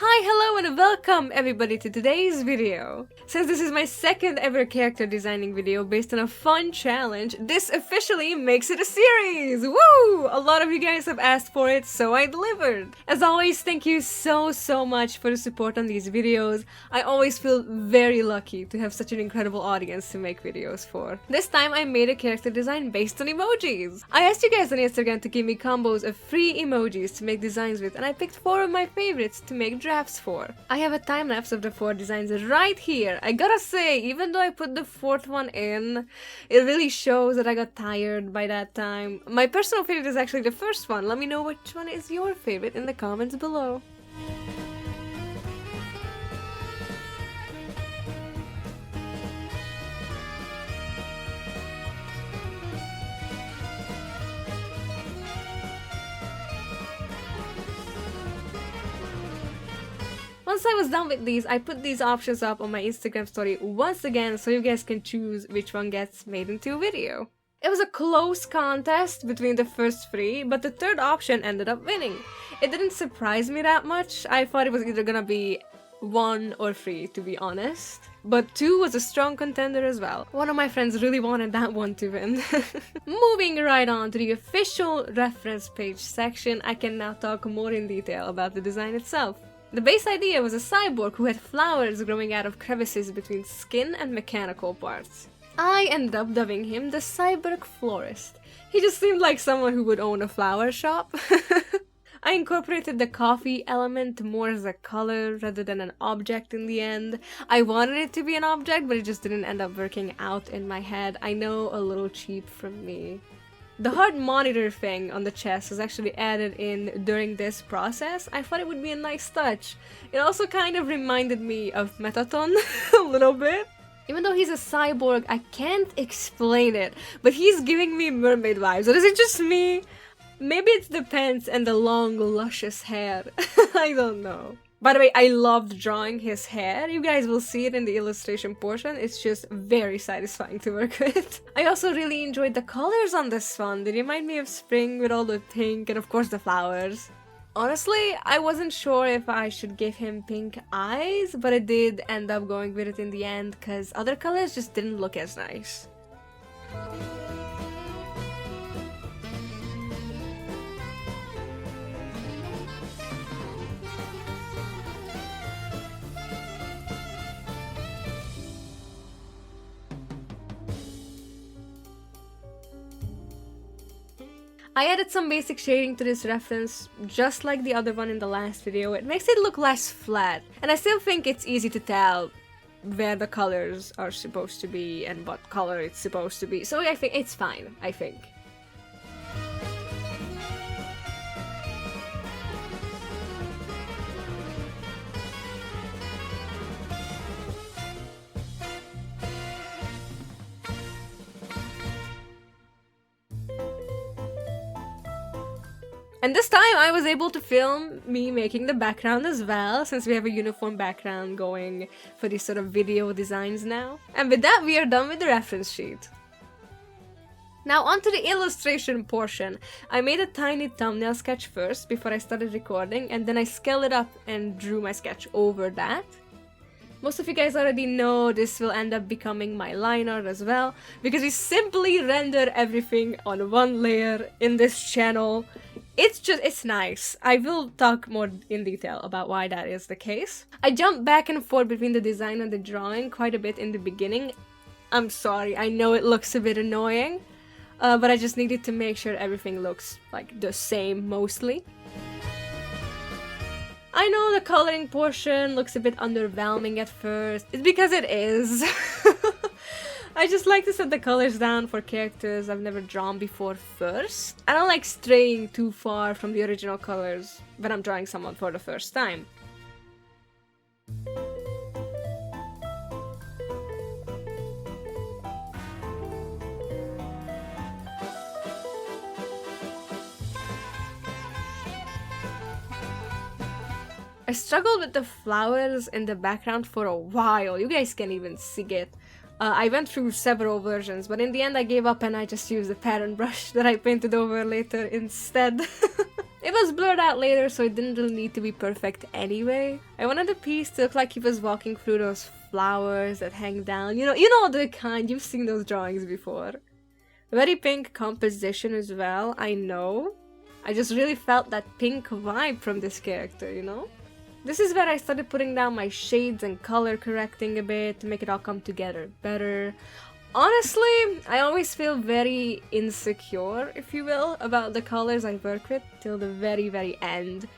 Hi, hello, and welcome everybody to today's video. Since this is my second ever character designing video based on a fun challenge, this officially makes it a series! Woo! A lot of you guys have asked for it, so I delivered. As always, thank you so much for the support on these videos. I always feel very lucky to have such an incredible audience to make videos for. This time I made a character design based on emojis. I asked you guys on Instagram to give me combos of free emojis to make designs with, and I picked 4 of my favorites to make drafts for. I have a time lapse of the 4 designs right here. I gotta say, even though I put the 4th one in, it really shows that I got tired by that time. My personal favorite is actually the first one. Let me know which one is your favorite in the comments below. Once I was done with these, I put these options up on my Instagram story once again so you guys can choose which one gets made into a video. It was a close contest between the first 3, but the 3rd option ended up winning. It didn't surprise me that much. I thought it was either gonna be 1 or 3, to be honest. But 2 was a strong contender as well. One of my friends really wanted that one to win. Moving right on to the official reference page section, I can now talk more in detail about the design itself. The base idea was a cyborg who had flowers growing out of crevices between skin and mechanical parts. I ended up dubbing him the cyborg florist. He just seemed like someone who would own a flower shop. I incorporated the coffee element more as a color rather than an object in the end. I wanted it to be an object, but it just didn't end up working out in my head. I know, a little cheap from me. The heart monitor thing on the chest was actually added in during this process. I thought it would be a nice touch. It also kind of reminded me of Metaton a little bit. Even though he's a cyborg, I can't explain it, but he's giving me mermaid vibes. Or is it just me? Maybe it's the pants and the long, luscious hair. I don't know. By the way, I loved drawing his hair. You guys will see it in the illustration portion. It's just very satisfying to work with. I also really enjoyed the colors on this one. They remind me of spring with all the pink and of course the flowers. Honestly, I wasn't sure if I should give him pink eyes, but I did end up going with it in the end because other colors just didn't look as nice. I added some basic shading to this reference, just like the other one in the last video. It makes it look less flat, and I still think it's easy to tell where the colors are supposed to be and what color it's supposed to be, so I think it's fine, I think. And this time I was able to film me making the background as well, since we have a uniform background going for these sort of video designs now. And with that, we are done with the reference sheet. Now onto the illustration portion. I made a tiny thumbnail sketch first before I started recording, and then I scaled it up and drew my sketch over that. Most of you guys already know this will end up becoming my line art as well, because we simply render everything on one layer in this channel. It's nice. I will talk more in detail about why that is the case. I jumped back and forth between the design and the drawing quite a bit in the beginning. I'm sorry, I know it looks a bit annoying, but I just needed to make sure everything looks like the same mostly. I know the coloring portion looks a bit underwhelming at first. It's because it is. I just like to set the colors down for characters I've never drawn before first. I don't like straying too far from the original colors when I'm drawing someone for the first time. I struggled with the flowers in the background for a while. You guys can't even see it. I went through several versions, but in the end I gave up and I just used a pattern brush that I painted over later instead. It was blurred out later, so it didn't really need to be perfect anyway. I wanted the piece to look like he was walking through those flowers that hang down. You know the kind, you've seen those drawings before. Very pink composition as well, I know. I just really felt that pink vibe from this character, you know? This is where I started putting down my shades and color correcting a bit to make it all come together better. Honestly, I always feel very insecure, if you will, about the colors I work with till the very, very end.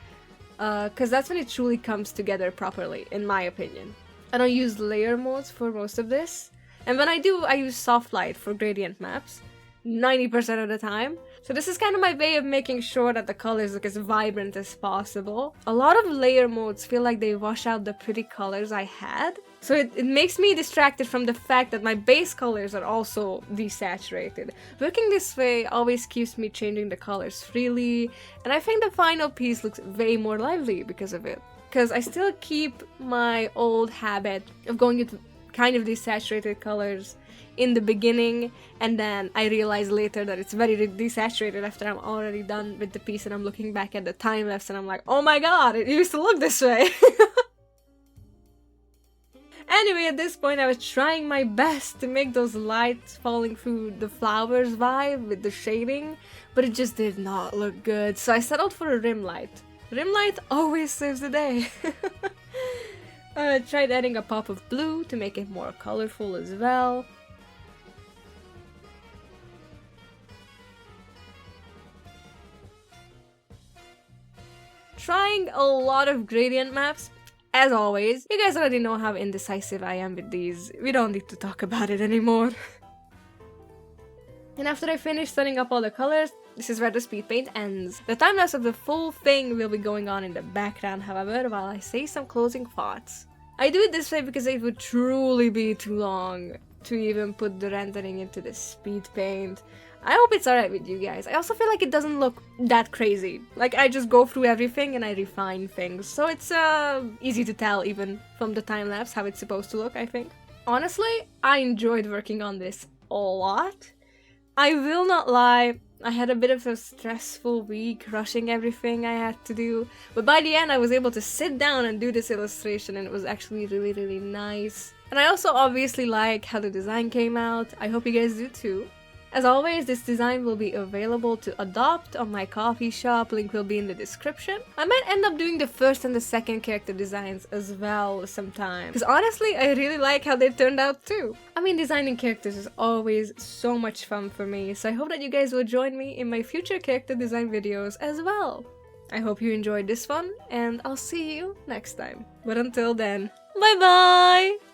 Because that's when it truly comes together properly, in my opinion. I don't use layer modes for most of this. And when I do, I use soft light for gradient maps. 90% of the time. So this is kind of my way of making sure that the colors look as vibrant as possible. A lot of layer modes feel like they wash out the pretty colors I had. So it makes me distracted from the fact that my base colors are also desaturated. Working this way always keeps me changing the colors freely, and I think the final piece looks way more lively because of it. Because I still keep my old habit of going with kind of desaturated colors in the beginning, and then I realize later that it's very desaturated after I'm already done with the piece and I'm looking back at the time lapse and I'm like, oh my god, it used to look this way. Anyway, at this point I was trying my best to make those lights falling through the flowers vibe with the shading, but it just did not look good, so I settled for a rim light. Rim light always saves the day. I tried adding a pop of blue to make it more colorful as well. Trying a lot of gradient maps, as always. You guys already know how indecisive I am with these. We don't need to talk about it anymore. And after I finish setting up all the colors, this is where the speed paint ends. The time-lapse of the full thing will be going on in the background, however, while I say some closing thoughts. I do it this way because it would truly be too long to even put the rendering into the speed paint. I hope it's alright with you guys. I also feel like it doesn't look that crazy. Like, I just go through everything and I refine things. So it's easy to tell even from the time-lapse how it's supposed to look, I think. Honestly, I enjoyed working on this a lot. I will not lie, I had a bit of a stressful week rushing everything I had to do. But by the end I was able to sit down and do this illustration and it was actually really, really nice. And I also obviously like how the design came out. I hope you guys do too. As always, this design will be available to adopt on my coffee shop, link will be in the description. I might end up doing the first and the second character designs as well sometime, because honestly, I really like how they turned out too. I mean, designing characters is always so much fun for me, so I hope that you guys will join me in my future character design videos as well. I hope you enjoyed this one, and I'll see you next time. But until then, bye bye!